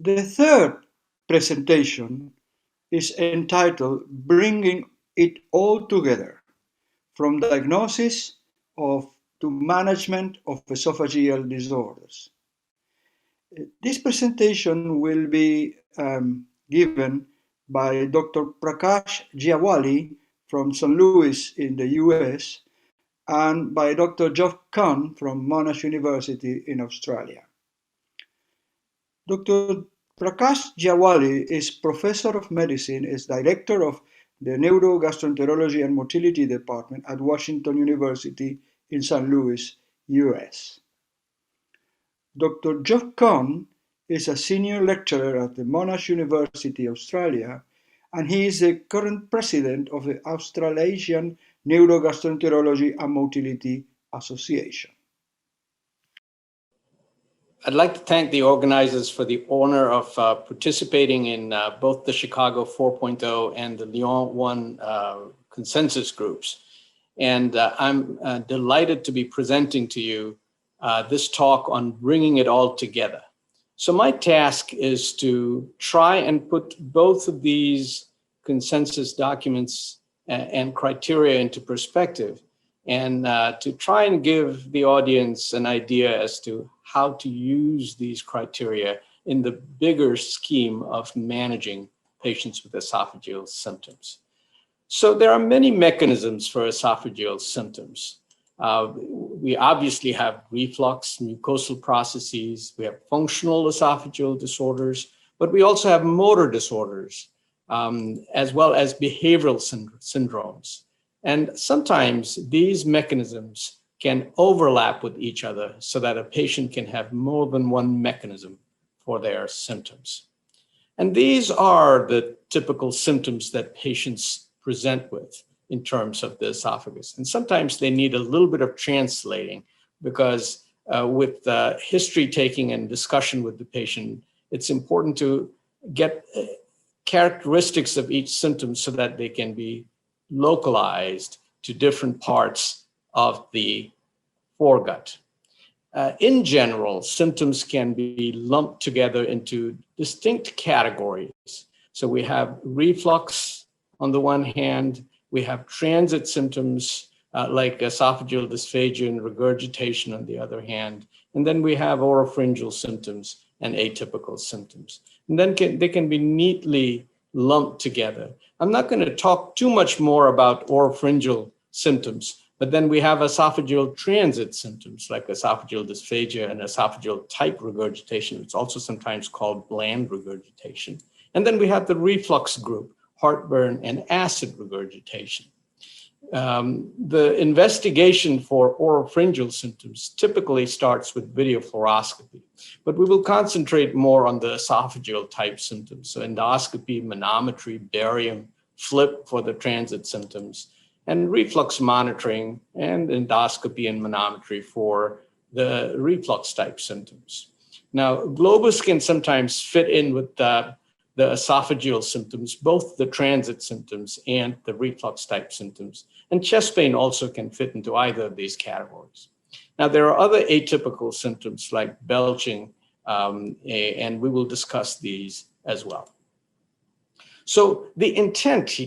The third presentation is entitled Bringing It All Together, from diagnosis of to management of esophageal disorders. This presentation will be given by Dr. Prakash Gyawali from St. Louis in the US and by Dr. Kohn from Monash University in Australia. Dr. Prakash Gyawali is professor of medicine, is director of the Neurogastroenterology and Motility Department at Washington University in St. Louis, US. Dr. Geoff Kohn is a senior lecturer at the Monash University, Australia, and he is the current president of the Australasian Neurogastroenterology and Motility Association. I'd like to thank the organizers for the honor of participating in both the Chicago 4.0 and the Lyon 1 consensus groups. And I'm delighted to be presenting to you this talk on bringing it all together. So my task is to try and put both of these consensus documents and criteria into perspective, and to try and give the audience an idea as to how to use these criteria in the bigger scheme of managing patients with esophageal symptoms. So there are many mechanisms for esophageal symptoms. We obviously have reflux, mucosal processes, we have functional esophageal disorders, but we also have motor disorders, as well as behavioral syndromes. And sometimes these mechanisms can overlap with each other so that a patient can have more than one mechanism for their symptoms. And these are the typical symptoms that patients present with in terms of the esophagus. And sometimes they need a little bit of translating because with history taking and discussion with the patient, it's important to get characteristics of each symptom so that they can be localized to different parts of the foregut. In general, symptoms can be lumped together into distinct categories. So we have reflux on the one hand, we have transit symptoms like esophageal dysphagia and regurgitation on the other hand, and then we have oropharyngeal symptoms and atypical symptoms. And then they can be neatly lumped together. I'm not going to talk too much more about oropharyngeal symptoms, but then we have esophageal transit symptoms like esophageal dysphagia and esophageal type regurgitation. It's also sometimes called bland regurgitation. And then we have the reflux group, heartburn and acid regurgitation. The investigation for oropharyngeal symptoms typically starts with video fluoroscopy, but we will concentrate more on the esophageal type symptoms. So endoscopy, manometry, barium, FLIP for the transit symptoms, and reflux monitoring and endoscopy and manometry for the reflux type symptoms. Now, globus can sometimes fit in with the esophageal symptoms, both the transit symptoms and the reflux type symptoms. And chest pain also can fit into either of these categories. Now, there are other atypical symptoms like belching, and we will discuss these as well. So the intent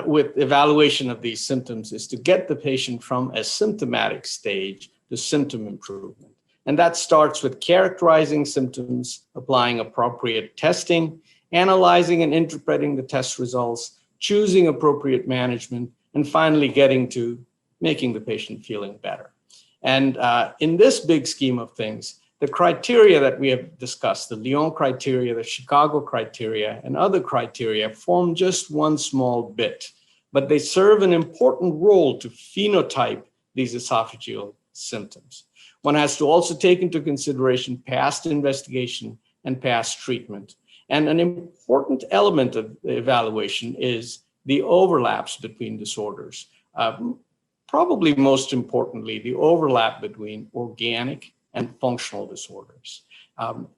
with evaluation of these symptoms is to get the patient from a symptomatic stage to symptom improvement. And that starts with characterizing symptoms, applying appropriate testing, analyzing and interpreting the test results, choosing appropriate management, and finally getting to making the patient feeling better. And in this big scheme of things, the criteria that we have discussed, the Lyon criteria, the Chicago criteria, and other criteria form just one small bit, but they serve an important role to phenotype these esophageal symptoms. One has to also take into consideration past investigation and past treatment. And an important element of the evaluation is the overlaps between disorders. Probably most importantly, the overlap between organic and functional disorders.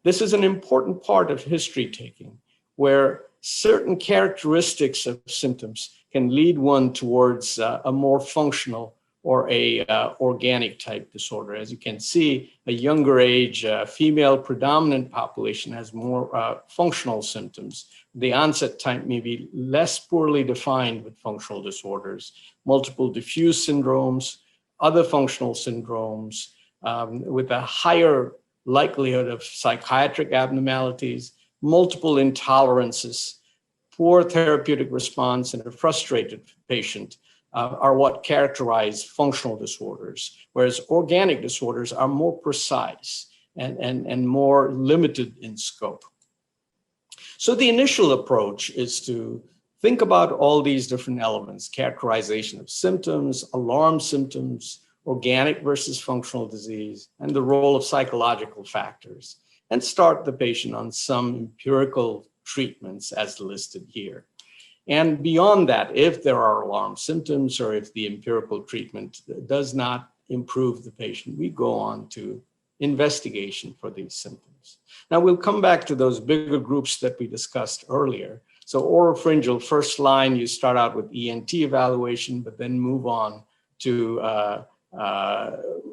This is an important part of history taking, where certain characteristics of symptoms can lead one towards a more functional or a organic type disorder. As you can see, a younger age, female predominant population has more functional symptoms. The onset type may be less poorly defined with functional disorders, multiple diffuse syndromes, other functional syndromes, with a higher likelihood of psychiatric abnormalities, multiple intolerances, poor therapeutic response, and a frustrated patient are what characterize functional disorders, whereas organic disorders are more precise and more limited in scope. So the initial approach is to think about all these different elements: characterization of symptoms, alarm symptoms, organic versus functional disease, and the role of psychological factors, and start the patient on some empirical treatments as listed here. And beyond that, if there are alarm symptoms or if the empirical treatment does not improve the patient, we go on to investigation for these symptoms. Now we'll come back to those bigger groups that we discussed earlier. So oropharyngeal, first line, you start out with ENT evaluation, but then move on to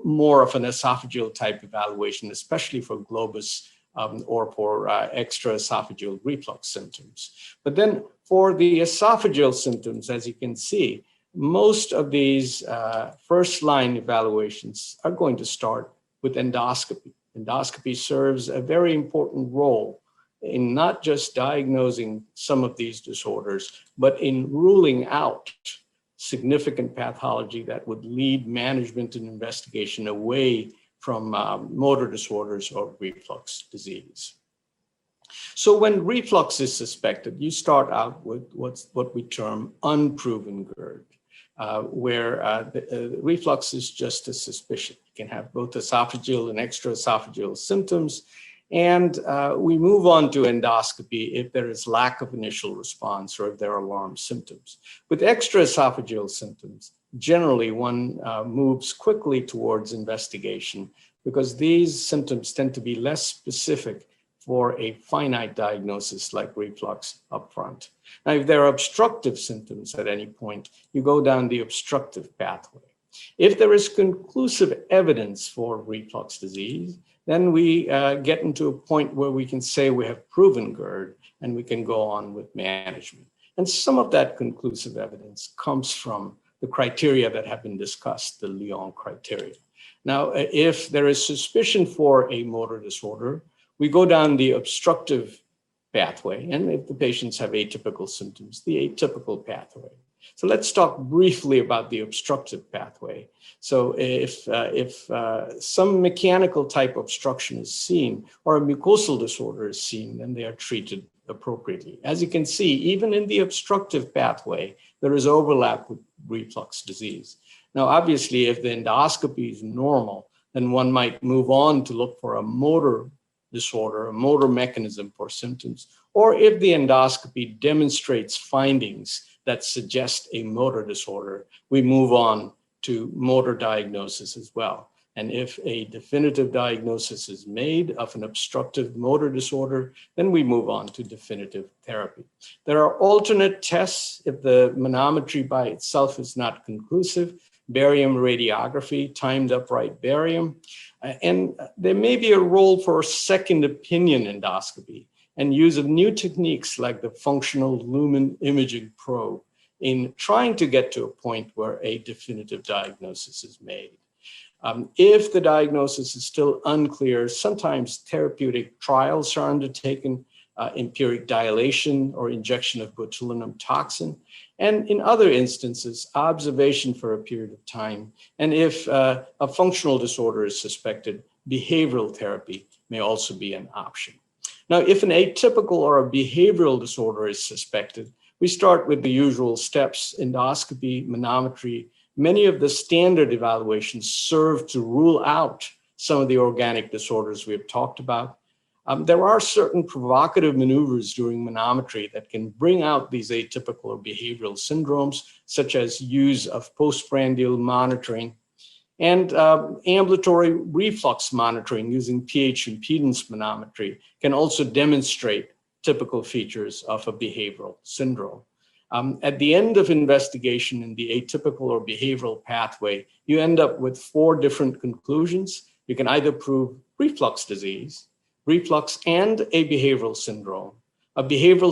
more of an esophageal type evaluation, especially for globus or for extraesophageal reflux symptoms. But then for the esophageal symptoms, as you can see, most of these first line evaluations are going to start with endoscopy. Endoscopy serves a very important role in not just diagnosing some of these disorders, but in ruling out significant pathology that would lead management and investigation away from motor disorders or reflux disease. So when reflux is suspected, you start out with what we term unproven GERD, where the reflux is just a suspicion. You can have both esophageal and extraesophageal symptoms. And we move on to endoscopy if there is lack of initial response or if there are alarm symptoms. With extraesophageal symptoms, generally one moves quickly towards investigation because these symptoms tend to be less specific for a finite diagnosis like reflux upfront. Now, if there are obstructive symptoms at any point, you go down the obstructive pathway. If there is conclusive evidence for reflux disease, then we get into a point where we can say we have proven GERD and we can go on with management. And some of that conclusive evidence comes from the criteria that have been discussed, the Lyon criteria. Now, if there is suspicion for a motor disorder, we go down the obstructive pathway. And if the patients have atypical symptoms, the atypical pathway. So let's talk briefly about the obstructive pathway. So if some mechanical type obstruction is seen or a mucosal disorder is seen, then they are treated appropriately. As you can see, even in the obstructive pathway, there is overlap with reflux disease. Now, obviously, if the endoscopy is normal, then one might move on to look for a motor disorder, a motor mechanism for symptoms, or if the endoscopy demonstrates findings that suggest a motor disorder, we move on to motor diagnosis as well. And if a definitive diagnosis is made of an obstructive motor disorder, then we move on to definitive therapy. There are alternate tests if the manometry by itself is not conclusive: barium radiography, timed upright barium. And there may be a role for a second opinion endoscopy and use of new techniques like the functional lumen imaging probe in trying to get to a point where a definitive diagnosis is made. If the diagnosis is still unclear, sometimes therapeutic trials are undertaken, empiric dilation or injection of botulinum toxin, and in other instances, observation for a period of time. And if a functional disorder is suspected, behavioral therapy may also be an option. Now, if an atypical or a behavioral disorder is suspected, we start with the usual steps: endoscopy, manometry. Many of the standard evaluations serve to rule out some of the organic disorders we have talked about. There are certain provocative maneuvers during manometry that can bring out these atypical or behavioral syndromes, such as use of postprandial monitoring and ambulatory reflux monitoring using pH impedance manometry can also demonstrate typical features of a behavioral syndrome. At the end of investigation in the atypical or behavioral pathway, you end up with 4 different conclusions. You can either prove reflux disease, reflux and a behavioral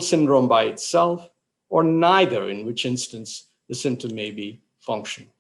syndrome by itself, or neither, in which instance the symptom may be functional.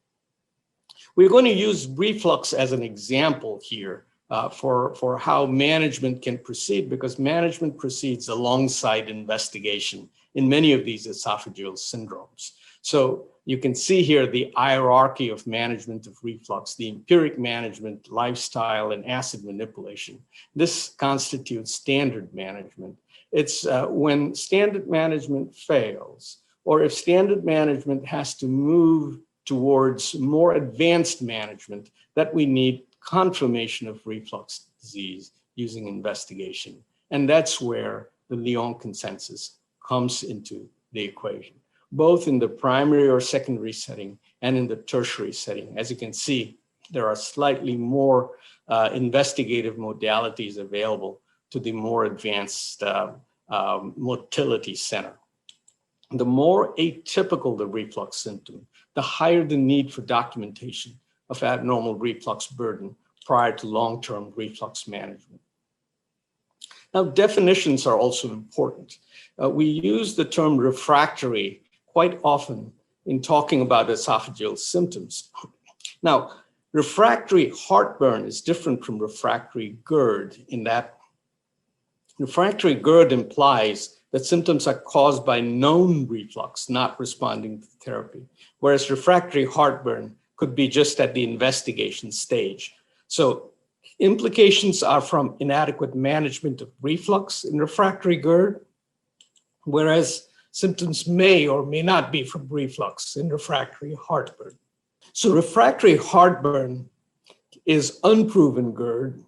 We're going to use reflux as an example here for how management can proceed, because management proceeds alongside investigation in many of these esophageal syndromes. So you can see here the hierarchy of management of reflux, the empiric management, lifestyle, and acid manipulation. This constitutes standard management. It's when standard management fails, or if standard management has to move towards more advanced management, that we need confirmation of reflux disease using investigation. And that's where the Lyon consensus comes into the equation, both in the primary or secondary setting and in the tertiary setting. As you can see, there are slightly more investigative modalities available to the more advanced motility center. The more atypical the reflux symptom, the higher the need for documentation of abnormal reflux burden prior to long-term reflux management. Now, definitions are also important. We use the term refractory quite often in talking about esophageal symptoms. Now, refractory heartburn is different from refractory GERD in that refractory GERD implies that symptoms are caused by known reflux not responding to therapy, whereas refractory heartburn could be just at the investigation stage. So implications are from inadequate management of reflux in refractory GERD, whereas symptoms may or may not be from reflux in refractory heartburn. So refractory heartburn is unproven GERD,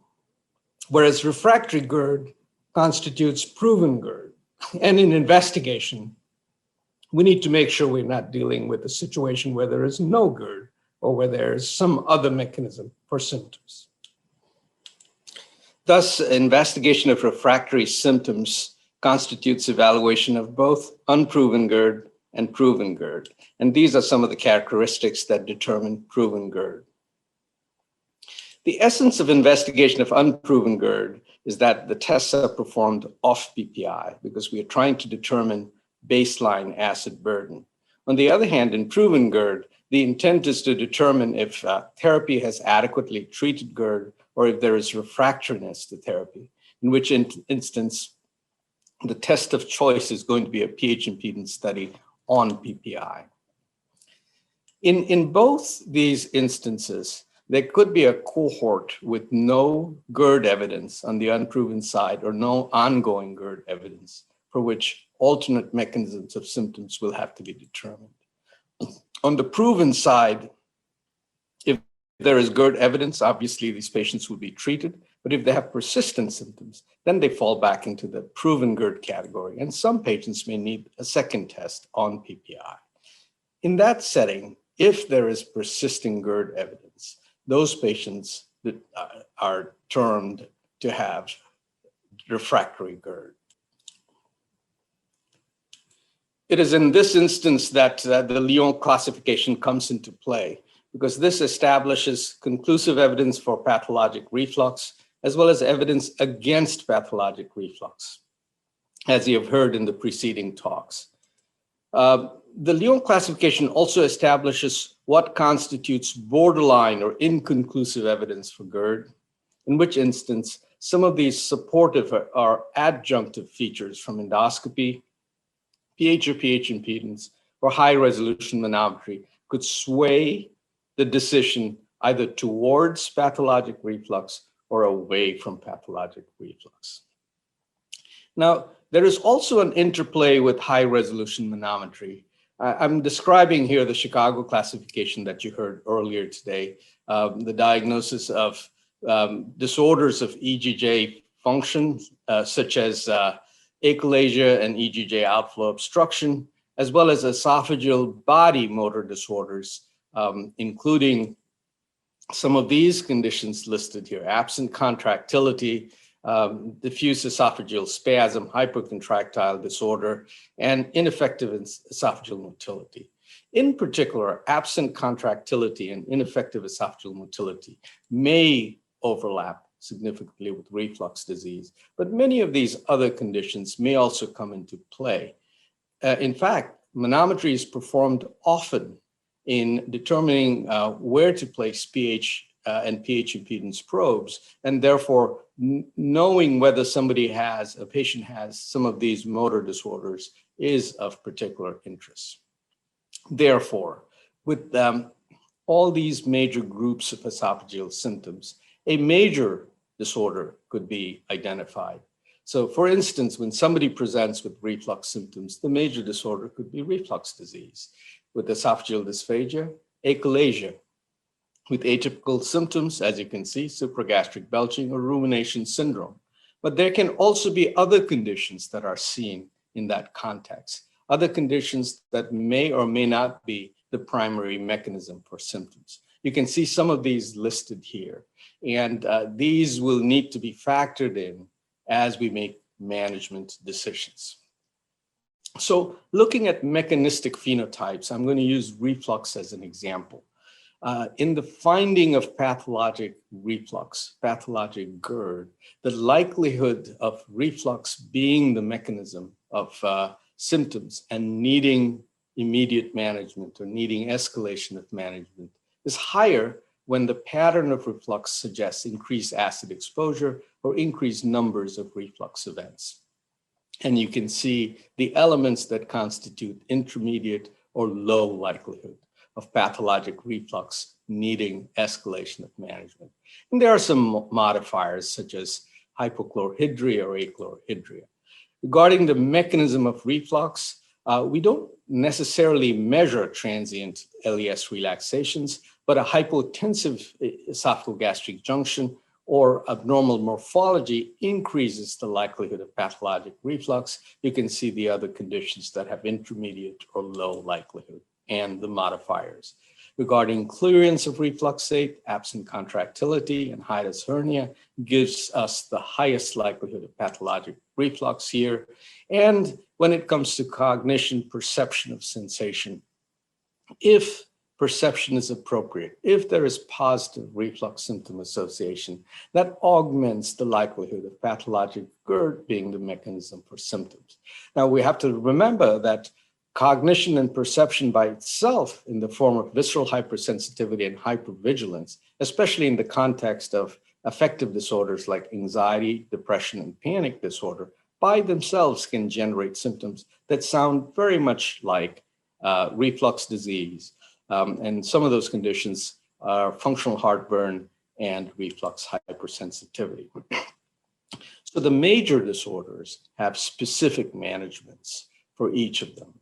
whereas refractory GERD constitutes proven GERD. And in investigation, we need to make sure we're not dealing with a situation where there is no GERD or where there is some other mechanism for symptoms. Thus, investigation of refractory symptoms constitutes evaluation of both unproven GERD and proven GERD. And these are some of the characteristics that determine proven GERD. The essence of investigation of unproven GERD is that the tests are performed off PPI because we are trying to determine baseline acid burden. On the other hand, in proven GERD, the intent is to determine if therapy has adequately treated GERD or if there is refractoriness to therapy, in which instance the test of choice is going to be a pH impedance study on PPI. In both these instances, there could be a cohort with no GERD evidence on the unproven side or no ongoing GERD evidence for which alternate mechanisms of symptoms will have to be determined. On the proven side, if there is GERD evidence, obviously these patients will be treated, but if they have persistent symptoms, then they fall back into the proven GERD category, and some patients may need a second test on PPI. In that setting, if there is persisting GERD evidence, those patients that are termed to have refractory GERD. It is in this instance that the Lyon classification comes into play, because this establishes conclusive evidence for pathologic reflux, as well as evidence against pathologic reflux, as you have heard in the preceding talks. The Lyon classification also establishes what constitutes borderline or inconclusive evidence for GERD, in which instance some of these supportive or adjunctive features from endoscopy, pH or pH impedance, or high resolution manometry could sway the decision either towards pathologic reflux or away from pathologic reflux. Now, there is also an interplay with high resolution manometry. I'm describing here the Chicago classification that you heard earlier today, the diagnosis of disorders of EGJ function, such as achalasia and EGJ outflow obstruction, as well as esophageal body motor disorders, including some of these conditions listed here: absent contractility, diffuse esophageal spasm, hypercontractile disorder, and ineffective esophageal motility. In particular, absent contractility and ineffective esophageal motility may overlap significantly with reflux disease, but many of these other conditions may also come into play. In fact, manometry is performed often in determining where to place pH and pH impedance probes, and therefore knowing whether a patient has some of these motor disorders is of particular interest. Therefore, with all these major groups of esophageal symptoms, a major disorder could be identified. So for instance, when somebody presents with reflux symptoms, the major disorder could be reflux disease. With esophageal dysphagia, achalasia. With atypical symptoms, as you can see, supragastric belching or rumination syndrome. But there can also be other conditions that are seen in that context, other conditions that may or may not be the primary mechanism for symptoms. You can see some of these listed here, and these will need to be factored in as we make management decisions. So looking at mechanistic phenotypes, I'm going to use reflux as an example. In the finding of pathologic reflux, pathologic GERD, the likelihood of reflux being the mechanism of symptoms and needing immediate management or needing escalation of management is higher when the pattern of reflux suggests increased acid exposure or increased numbers of reflux events. And you can see the elements that constitute intermediate or low likelihood of pathologic reflux needing escalation of management. And there are some modifiers such as hypochlorhydria or achlorhydria. Regarding the mechanism of reflux, we don't necessarily measure transient LES relaxations, but a hypotensive esophageal gastric junction or abnormal morphology increases the likelihood of pathologic reflux. You can see the other conditions that have intermediate or low likelihood and the modifiers. Regarding clearance of refluxate, absent contractility and hiatus hernia gives us the highest likelihood of pathologic reflux here. And when it comes to cognition, perception of sensation, if perception is appropriate, if there is positive reflux symptom association, that augments the likelihood of pathologic GERD being the mechanism for symptoms. Now we have to remember that cognition and perception by itself in the form of visceral hypersensitivity and hypervigilance, especially in the context of affective disorders like anxiety, depression, and panic disorder, by themselves can generate symptoms that sound very much like reflux disease. And some of those conditions are functional heartburn and reflux hypersensitivity. So the major disorders have specific managements for each of them,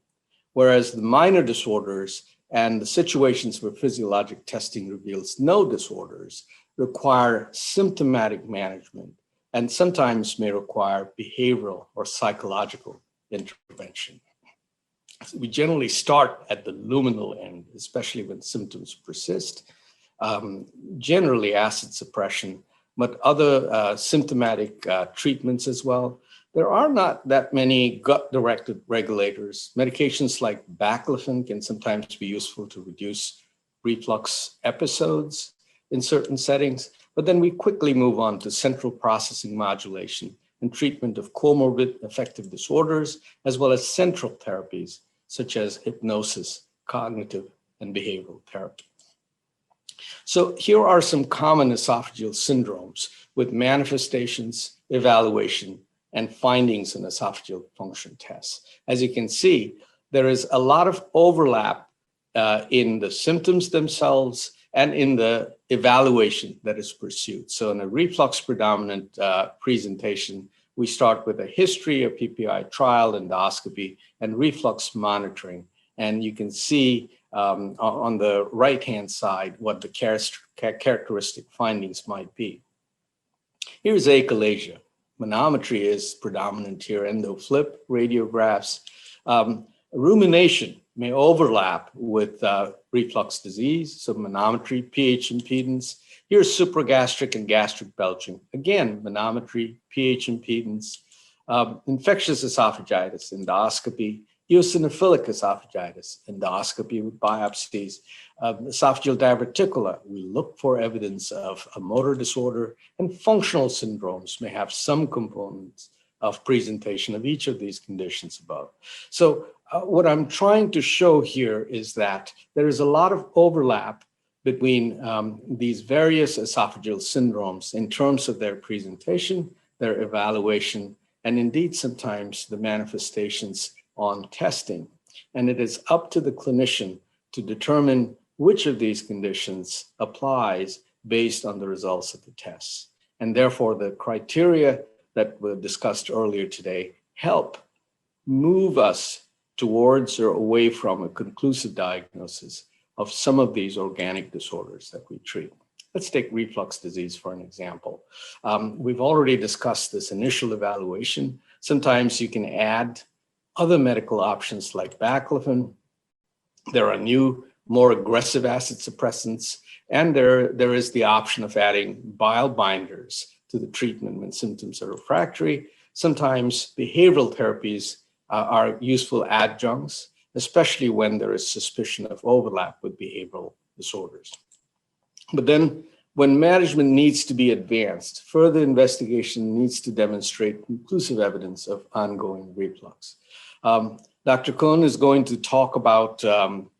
whereas the minor disorders and the situations where physiologic testing reveals no disorders require symptomatic management and sometimes may require behavioral or psychological intervention. So we generally start at the luminal end, especially when symptoms persist, generally acid suppression, but other symptomatic treatments as well. There are not that many gut-directed regulators. Medications like baclofen can sometimes be useful to reduce reflux episodes in certain settings, but then we quickly move on to central processing modulation and treatment of comorbid affective disorders, as well as central therapies such as hypnosis, cognitive, and behavioral therapy. So here are some common esophageal syndromes with manifestations, evaluation, and findings in esophageal function tests. As you can see, there is a lot of overlap in the symptoms themselves and in the evaluation that is pursued. So in a reflux predominant presentation, we start with a history of PPI trial, endoscopy, and reflux monitoring. And you can see on the right-hand side what the characteristic findings might be. Here's achalasia. Manometry is predominant here, endoflip, radiographs. Rumination may overlap with reflux disease, so manometry, pH impedance. Here's supragastric and gastric belching. Again, manometry, pH impedance, infectious esophagitis, endoscopy, eosinophilic esophagitis, endoscopy with biopsies, esophageal diverticula. We look for evidence of a motor disorder, and functional syndromes may have some components of presentation of each of these conditions above. So what I'm trying to show here is that there is a lot of overlap between these various esophageal syndromes in terms of their presentation, their evaluation, and indeed sometimes the manifestations on testing. And it is up to the clinician to determine which of these conditions applies based on the results of the tests. And therefore, the criteria that were discussed earlier today help move us towards or away from a conclusive diagnosis of some of these organic disorders that we treat. Let's take reflux disease for an example. We've already discussed this initial evaluation. Sometimes you can add other medical options like baclofen. There are new, more aggressive acid suppressants, and there is the option of adding bile binders to the treatment when symptoms are refractory. Sometimes behavioral therapies are useful adjuncts, especially when there is suspicion of overlap with behavioral disorders. But then when management needs to be advanced, further investigation needs to demonstrate conclusive evidence of ongoing reflux. Dr. Kohn is going to talk about some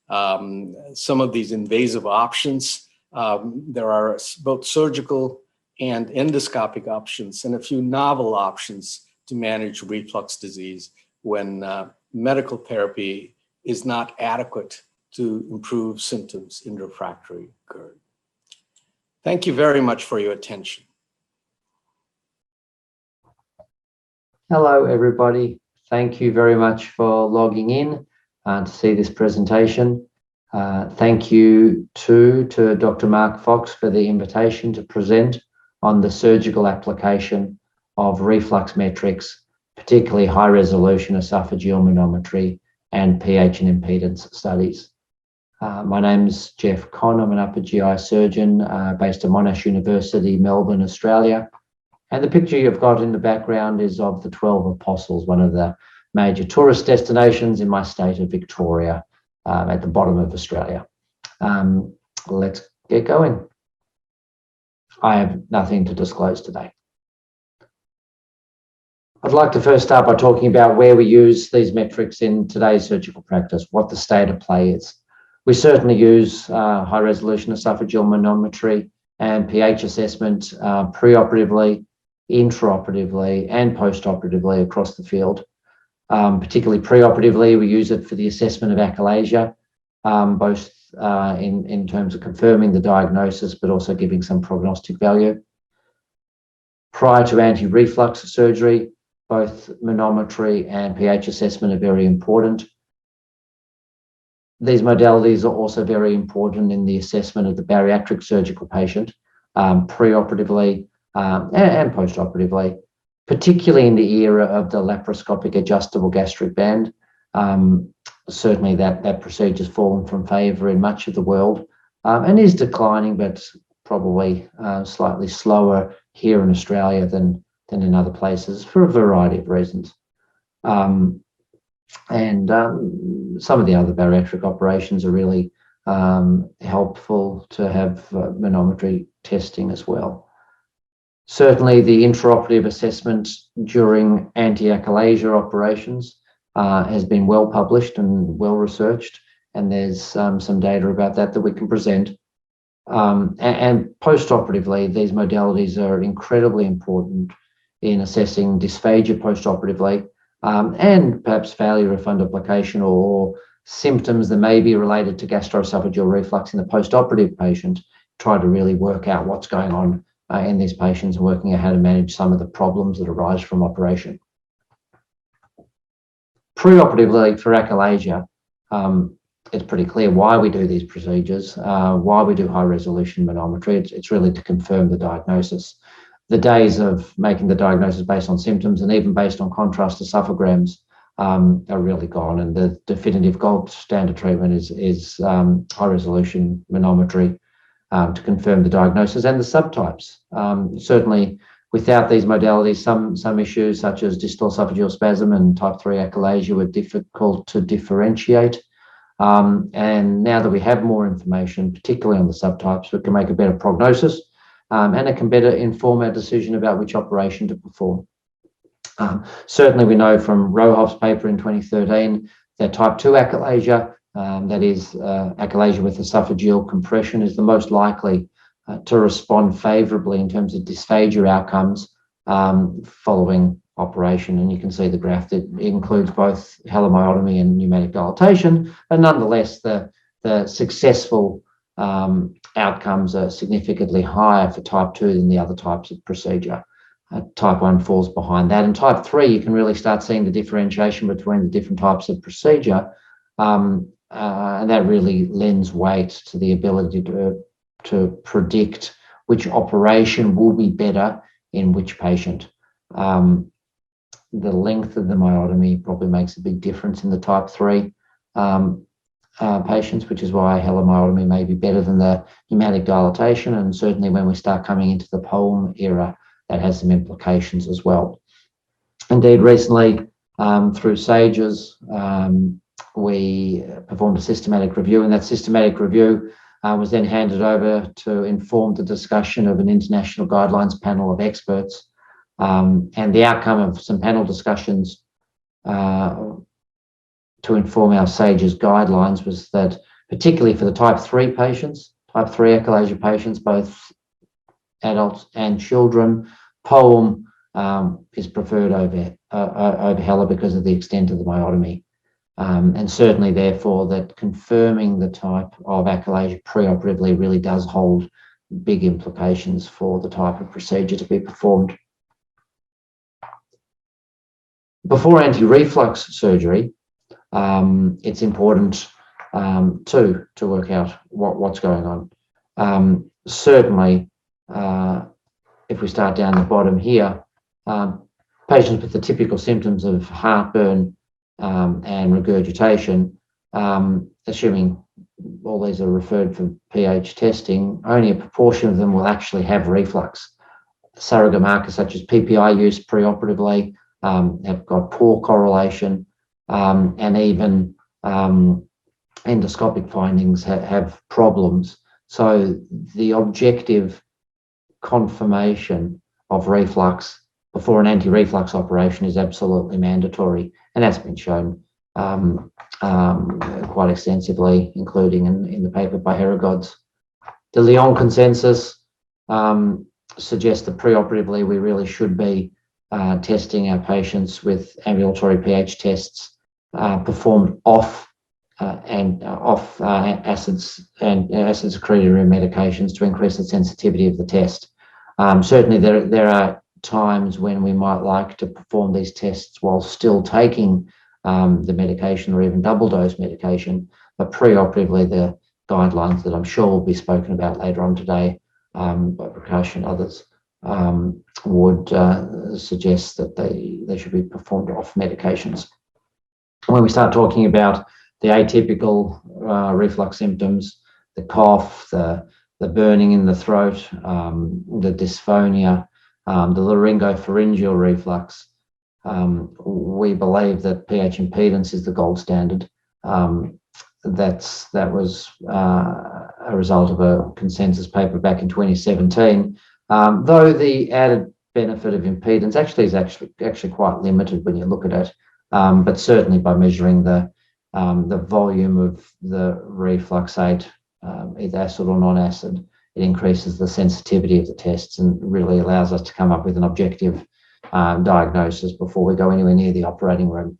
of these invasive options. There are both surgical and endoscopic options and a few novel options to manage reflux disease when medical therapy is not adequate to improve symptoms in refractory GERD. Thank you very much for your attention. Hello, everybody. Thank you very much for logging in to see this presentation. Thank you to Dr. Mark Fox for the invitation to present on the surgical application of reflux metrics, particularly high-resolution esophageal manometry and pH and impedance studies. My name's Jeff Kohn. I'm an upper GI surgeon based at Monash University, Melbourne, Australia. And the picture you've got in the background is of the 12 Apostles, one of the major tourist destinations in my state of Victoria, at the bottom of Australia. Let's get going. I have nothing to disclose today. I'd like to first start by talking about where we use these metrics in today's surgical practice, what the state of play is. We certainly use high-resolution esophageal manometry and pH assessment preoperatively, intraoperatively, and postoperatively across the field. Particularly preoperatively, we use it for the assessment of achalasia, both in terms of confirming the diagnosis, but also giving some prognostic value. Prior to anti-reflux surgery, both manometry and pH assessment are very important. These modalities are also very important in the assessment of the bariatric surgical patient, preoperatively and postoperatively, particularly in the era of the laparoscopic adjustable gastric band. Certainly that procedure's fallen from favour in much of the world and is declining, but probably slightly slower here in Australia than in other places for a variety of reasons. Some of the other bariatric operations are really helpful to have manometry testing as well. Certainly the intraoperative assessment during anti-achalasia operations has been well published and well researched, and there's some data about that we can present. And post-operatively, these modalities are incredibly important in assessing dysphagia post-operatively, and perhaps failure of fundoplication or symptoms that may be related to gastroesophageal reflux in the post-operative patient, try to really work out what's going on in these patients and working out how to manage some of the problems that arise from operation. Preoperatively for achalasia, it's pretty clear why we do these procedures, why we do high-resolution manometry. It's really to confirm the diagnosis. The days of making the diagnosis based on symptoms and even based on contrast esophagograms are really gone, and the definitive gold standard treatment is high-resolution manometry. to confirm the diagnosis and the subtypes. Certainly, without these modalities, some issues such as distal esophageal spasm and type 3 achalasia were difficult to differentiate. And now that we have more information, particularly on the subtypes, we can make a better prognosis, and it can better inform our decision about which operation to perform. Certainly, we know from Rohoff's paper in 2013 that type 2 achalasia, that is achalasia with esophageal compression, is the most likely to respond favourably in terms of dysphagia outcomes following operation. And you can see the graph that includes both helomyotomy and pneumatic dilatation, but nonetheless, the successful outcomes are significantly higher for type 2 than the other types of procedure. Type 1 falls behind that. And type 3, you can really start seeing the differentiation between the different types of procedure, and that really lends weight to the ability to predict which operation will be better in which patient. The length of the myotomy probably makes a big difference in the type 3 patients, which is why helomyotomy may be better than the pneumatic dilatation. And certainly when we start coming into the POEM era, that has some implications as well. Indeed, recently, through SAGES, we performed a systematic review, and that systematic review was then handed over to inform the discussion of an international guidelines panel of experts. And the outcome of some panel discussions to inform our SAGES guidelines was that, particularly for the type 3 patients, type 3 achalasia patients, both adults and children, POEM is preferred over HELA because of the extent of the myotomy. And certainly, therefore, that confirming the type of achalasia preoperatively really does hold big implications for the type of procedure to be performed. Before anti-reflux surgery, it's important to work out what's going on. Certainly, if we start down the bottom here, patients with the typical symptoms of heartburn and regurgitation, assuming all these are referred for pH testing, only a proportion of them will actually have reflux. Surrogate markers such as PPI use preoperatively have got poor correlation, and even endoscopic findings have problems. So the objective confirmation of reflux before an anti-reflux operation is absolutely mandatory, and that's been shown quite extensively, including in the paper by Herogods. The Lyon consensus suggests that preoperatively we really should be testing our patients with ambulatory pH tests performed off acids and acid secretory medications to increase the sensitivity of the test. Certainly, there are times when we might like to perform these tests while still taking the medication or even double dose medication, but preoperatively the guidelines that I'm sure will be spoken about later on today by Prakash and others would suggest that they should be performed off medications. When we start talking about the atypical reflux symptoms, the cough, the burning in the throat, the dysphonia, the laryngopharyngeal reflux, we believe that pH impedance is the gold standard. That was a result of a consensus paper back in 2017. Though the added benefit of impedance is actually quite limited when you look at it, but certainly by measuring the volume of the refluxate, either acid or non-acid, it increases the sensitivity of the tests and really allows us to come up with an objective diagnosis before we go anywhere near the operating room.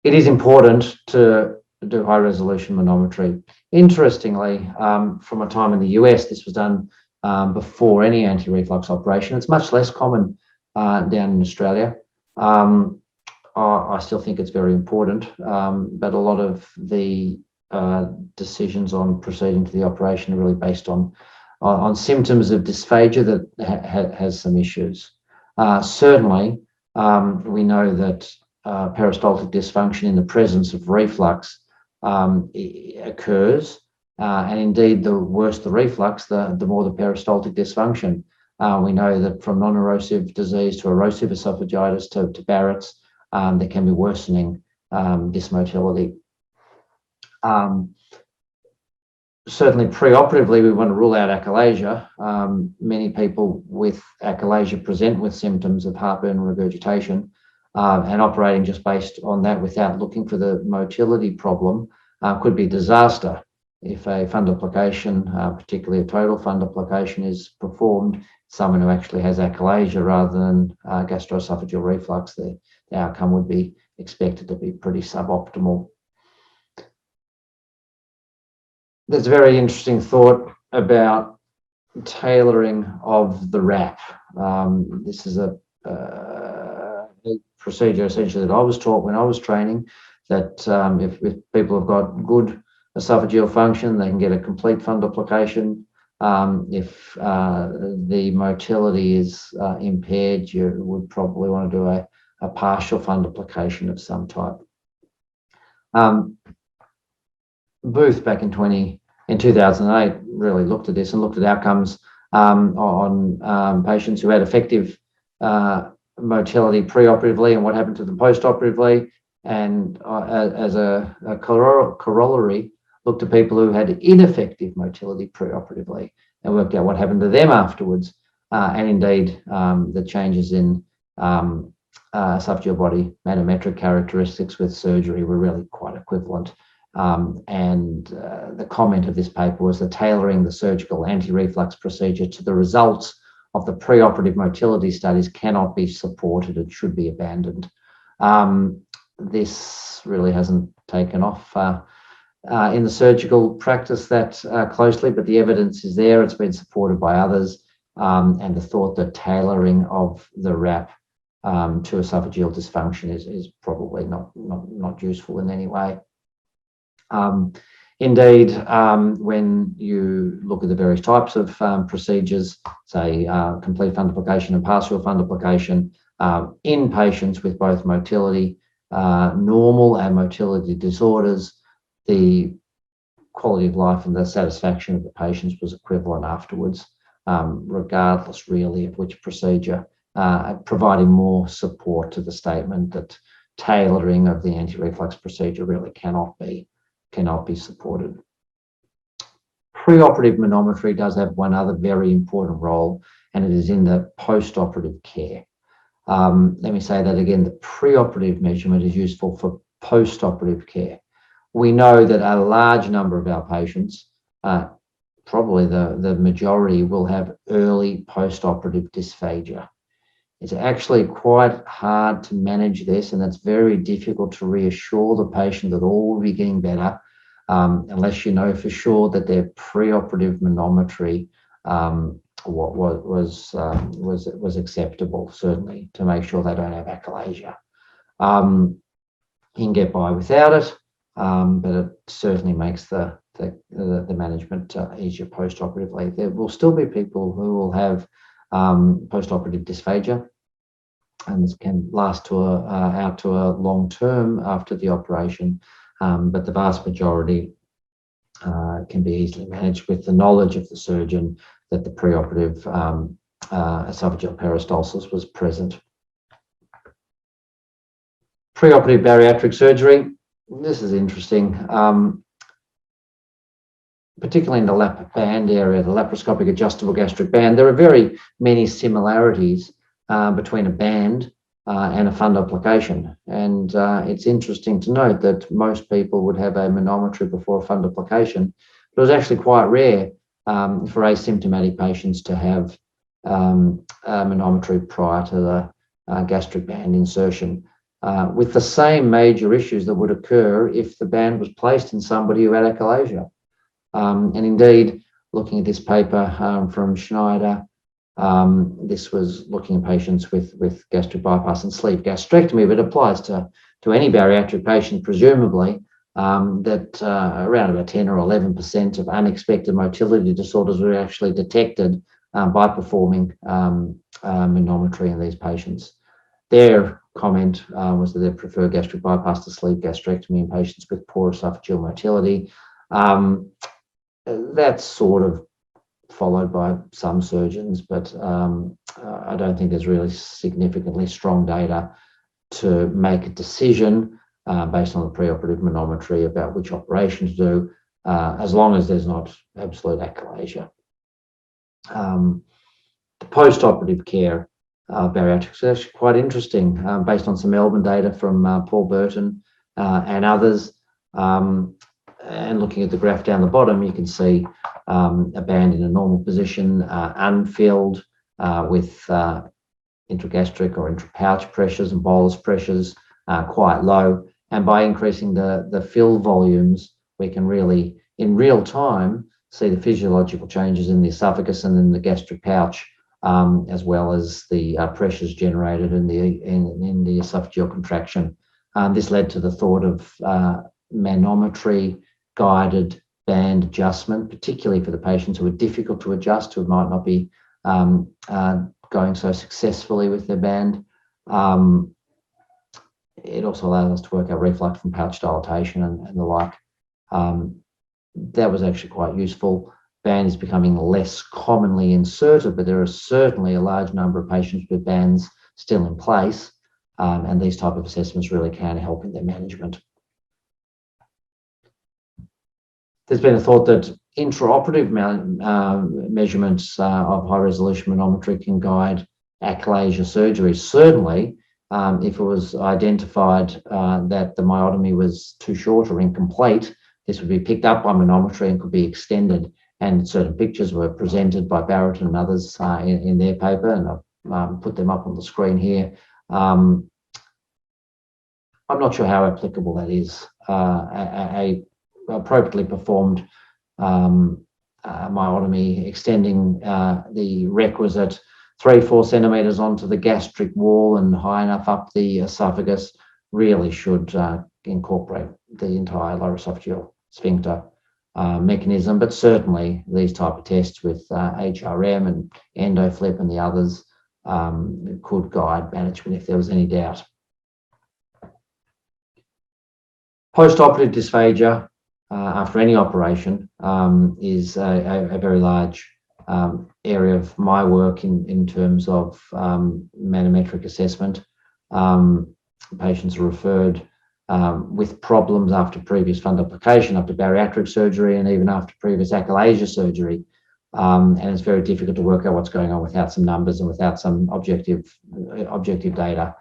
It is important to do high-resolution manometry. Interestingly, from a time in the US, this was done before any anti-reflux operation. It's much less common down in Australia. I still think it's very important, but a lot of the decisions on proceeding to the operation are really based on symptoms of dysphagia that has some issues. Certainly, we know that peristaltic dysfunction in the presence of reflux occurs, And indeed, the worse the reflux, the more the peristaltic dysfunction. We know that from non-erosive disease to erosive esophagitis to Barrett's, there can be worsening dysmotility. Certainly preoperatively, we want to rule out achalasia. Many people with achalasia present with symptoms of heartburn and regurgitation, and operating just based on that without looking for the motility problem could be disaster. If a fundoplication, particularly a total fundoplication, is performed, someone who actually has achalasia rather than gastroesophageal reflux, the outcome would be expected to be pretty suboptimal. There's a very interesting thought about tailoring of the wrap. This is a procedure essentially that I was taught when I was training, that if people have got good esophageal function, they can get a complete fundoplication. If the motility is impaired, you would probably want to do a partial fundoplication of some type. Booth back in 2008 really looked at this and looked at outcomes on patients who had effective motility preoperatively and what happened to them postoperatively, and as a corollary, looked at people who had ineffective motility preoperatively and worked out what happened to them afterwards. And indeed, the changes in esophageal body manometric characteristics with surgery were really quite equivalent. And the comment of this paper was that tailoring the surgical anti-reflux procedure to the results of the preoperative motility studies cannot be supported. It should be abandoned. This really hasn't taken off in the surgical practice that closely, but the evidence is there. It's been supported by others, and the thought that tailoring of the wrap to esophageal dysfunction is probably not useful in any way. Indeed, when you look at the various types of procedures, say complete fundoplication and partial fundoplication, in patients with both motility normal and motility disorders, the quality of life and the satisfaction of the patients was equivalent afterwards, regardless really of which procedure, providing more support to the statement that tailoring of the anti-reflux procedure really cannot be supported. Preoperative manometry does have one other very important role, and it is in the postoperative care. Let me say that again, the preoperative measurement is useful for postoperative care. We know that a large number of our patients, probably the majority, will have early postoperative dysphagia. It's actually quite hard to manage this, and it's very difficult to reassure the patient that all will be getting better unless you know for sure that their preoperative manometry was acceptable, certainly, to make sure they don't have achalasia. You can get by without it, but it certainly makes the management easier postoperatively. There will still be people who will have postoperative dysphagia, and this can last out to a long term after the operation, but the vast majority can be easily managed with the knowledge of the surgeon that the preoperative esophageal peristalsis was present. Preoperative bariatric surgery, this is interesting, particularly in the lap band area, the laparoscopic adjustable gastric band. There are very many similarities between a band and a fundoplication. And it's interesting to note that most people would have a manometry before a fundoplication, but it was actually quite rare for asymptomatic patients to have a manometry prior to the gastric band insertion, with the same major issues that would occur if the band was placed in somebody who had achalasia. And indeed, looking at this paper from Schneider, this was looking at patients with gastric bypass and sleeve gastrectomy, but it applies to any bariatric patient, presumably, that around about 10 or 11% of unexpected motility disorders were actually detected by performing manometry in these patients. Their comment was that they prefer gastric bypass to sleeve gastrectomy in patients with poor esophageal motility. that's sort of followed by some surgeons, but I don't think there's really significantly strong data to make a decision based on the preoperative manometry about which operation to do, as long as there's not absolute achalasia. The post-operative care bariatrics is actually quite interesting, based on some Melbourne data from Paul Burton and others. And looking at the graph down the bottom, you can see a band in a normal position, unfilled, with intragastric or intrapouch pressures and bolus pressures quite low. And by increasing the fill volumes, we can really, in real time, see the physiological changes in the esophagus and in the gastric pouch, as well as the pressures generated in the esophageal contraction. This led to the thought of manometry guided band adjustment, particularly for the patients who are difficult to adjust, who might not be going so successfully with their band. It also allows us to work out reflux from pouch dilatation and the like. That was actually quite useful. Band is becoming less commonly inserted, but there are certainly a large number of patients with bands still in place, and these type of assessments really can help in their management. There's been a thought that intraoperative measurements of high-resolution manometry can guide achalasia surgery. Certainly, if it was identified that the myotomy was too short or incomplete, this would be picked up by manometry and could be extended. And certain pictures were presented by Barrett and others in their paper, and I've put them up on the screen here. I'm not sure how applicable that is. A appropriately performed myotomy, extending the requisite 3-4 centimeters onto the gastric wall and high enough up the esophagus, really should incorporate the entire lower esophageal sphincter mechanism. But certainly these type of tests with HRM and EndoFlip and the others could guide management if there was any doubt. Post-operative dysphagia after any operation is a very large area of my work in terms of manometric assessment. Patients are referred with problems after previous fundoplication, after bariatric surgery, and even after previous achalasia surgery. And it's very difficult to work out what's going on without some numbers and without some objective data.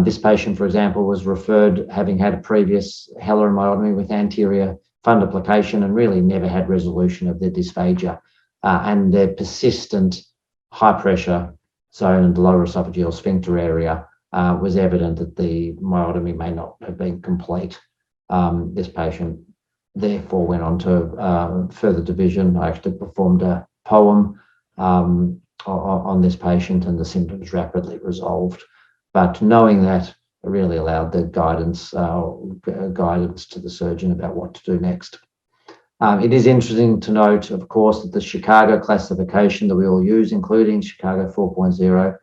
This patient, for example, was referred having had a previous Heller myotomy with anterior fundoplication and really never had resolution of their dysphagia. And their persistent high pressure zone in the lower esophageal sphincter area was evident that the myotomy may not have been complete. This patient therefore went on to further division. I actually performed a poem on this patient, and the symptoms rapidly resolved. But knowing that really allowed the guidance to the surgeon about what to do next. It is interesting to note, of course, that the Chicago classification that we all use, including Chicago 4.0,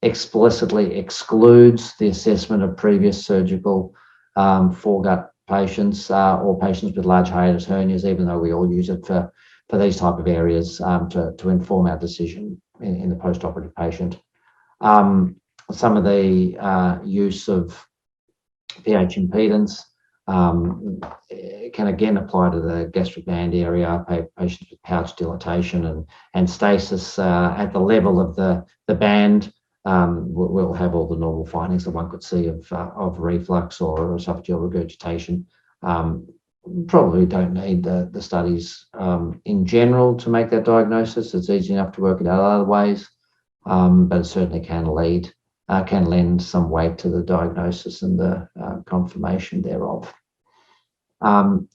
explicitly excludes the assessment of previous surgical foregut patients or patients with large hiatus hernias, even though we all use it for these type of areas to inform our decision in the post-operative patient. Some of the use of pH impedance can again apply to the gastric band area, patients with pouch dilatation and stasis at the level of the band. Will have all the normal findings that one could see of reflux or esophageal regurgitation. Probably don't need the studies in general to make that diagnosis. It's easy enough to work it out other ways, but it certainly can lend some weight to the diagnosis and the confirmation thereof.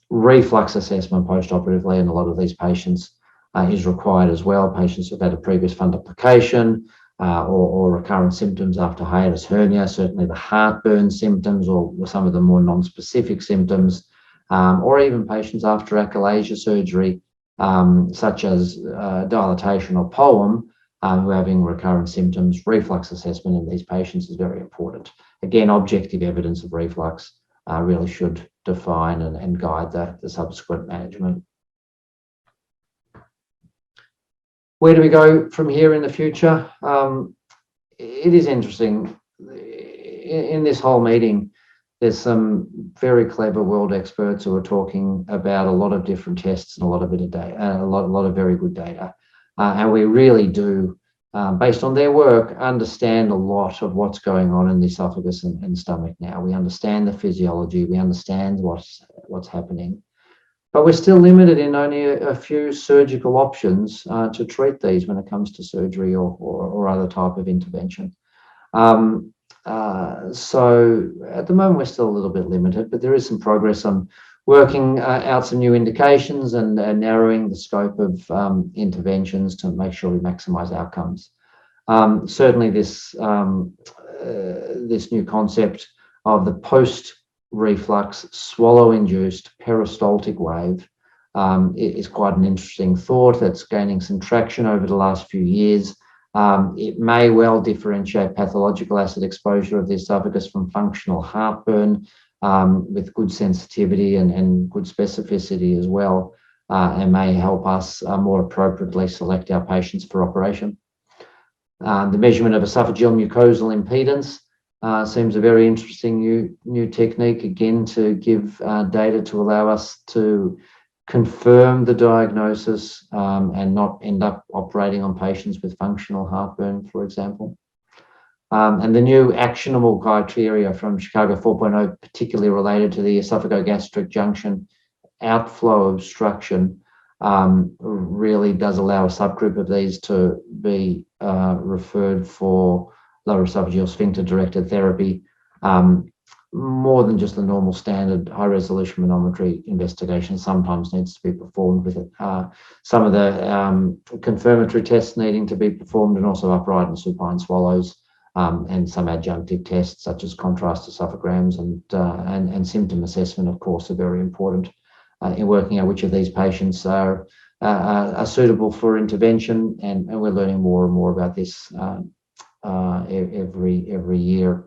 Reflux assessment post-operatively in a lot of these patients is required as well. Patients who've had a previous fundoplication or recurrent symptoms after hiatus hernia, certainly the heartburn symptoms or some of the more non-specific symptoms, or even patients after achalasia surgery, such as dilatation or POEM, who are having recurrent symptoms. Reflux assessment in these patients is very important. Again, objective evidence of reflux really should define and guide the subsequent management. Where do we go from here in the future? It is interesting. In this whole meeting, there's some very clever world experts who are talking about a lot of different tests and a lot of bit of data, a lot of very good data. And we really do, based on their work, understand a lot of what's going on in the esophagus and stomach now. We understand the physiology, we understand what's happening. But we're still limited in only a few surgical options to treat these when it comes to surgery or other type of intervention. So at the moment, we're still a little bit limited, but there is some progress on working out some new indications and narrowing the scope of interventions to make sure we maximize outcomes. Certainly this new concept of the post-reflux swallow-induced peristaltic wave is quite an interesting thought that's gaining some traction over the last few years. It may well differentiate pathological acid exposure of the esophagus from functional heartburn with good sensitivity and good specificity as well, and may help us more appropriately select our patients for operation. The measurement of esophageal mucosal impedance seems a very interesting new technique, again, to give data to allow us to confirm the diagnosis and not end up operating on patients with functional heartburn, for example. And the new actionable criteria from Chicago 4.0, particularly related to the esophagogastric junction outflow obstruction, really does allow a subgroup of these to be referred for lower esophageal sphincter-directed therapy, more than just the normal standard high-resolution manometry investigation sometimes needs to be performed with it. Some of the confirmatory tests needing to be performed, and also upright and supine swallows, and some adjunctive tests such as contrast esophagograms and symptom assessment, of course, are very important in working out which of these patients are suitable for intervention, and we're learning more and more about this every year.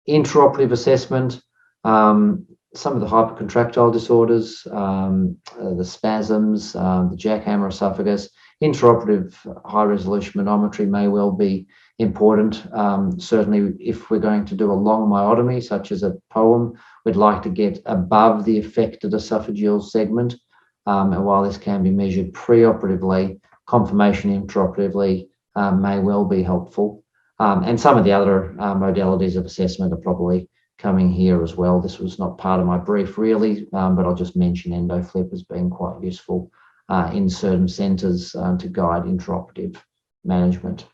Intraoperative assessment, some of the hypercontractile disorders, the spasms, the jackhammer esophagus, intraoperative high-resolution manometry may well be important. Certainly, if we're going to do a long myotomy, such as a POEM, we'd like to get above the affected esophageal segment. And while this can be measured preoperatively, confirmation intraoperatively may well be helpful. And some of the other modalities of assessment are probably coming here as well. This was not part of my brief really, but I'll just mention EndoFlip as being quite useful in certain centres to guide intraoperative management.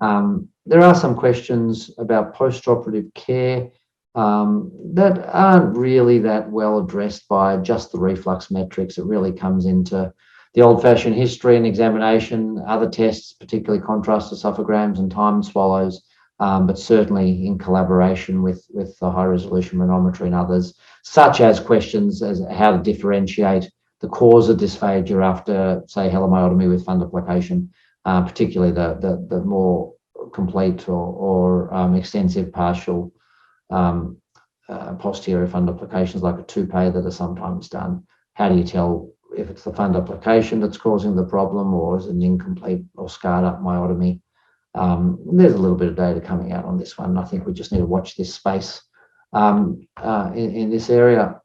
There are some questions about postoperative care that aren't really that well addressed by just the reflux metrics. It really comes into the old-fashioned history and examination, other tests, particularly contrast esophagograms and timed swallows, but certainly in collaboration with the high-resolution manometry and others, such as questions as how to differentiate the cause of dysphagia after, say, helomyotomy with fundoplication, particularly the more complete or extensive partial posterior fundoplications like a toupee that are sometimes done. How do you tell if it's the fundoplication that's causing the problem, or is it an incomplete or scarred up myotomy? There's a little bit of data coming out on this one. I think we just need to watch this space in this area.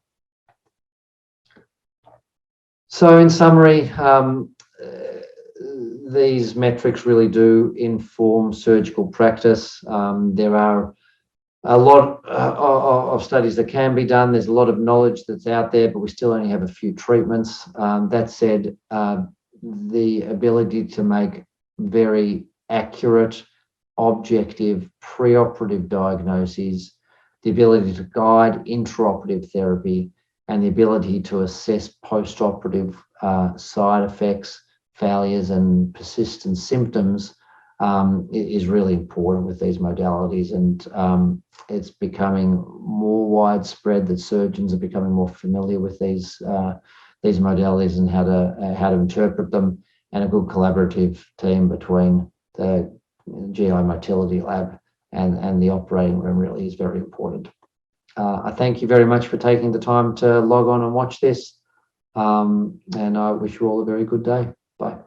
So in summary, these metrics really do inform surgical practice. There are a lot of studies that can be done. There's a lot of knowledge that's out there, but we still only have a few treatments. That said, the ability to make very accurate, objective, preoperative diagnoses, the ability to guide intraoperative therapy, and the ability to assess postoperative side effects, failures, and persistent symptoms is really important with these modalities, and it's becoming more widespread that surgeons are becoming more familiar with these modalities and how to interpret them, and a good collaborative team between the GI motility lab and the operating room really is very important. I thank you very much for taking the time to log on and watch this, and I wish you all a very good day. Bye.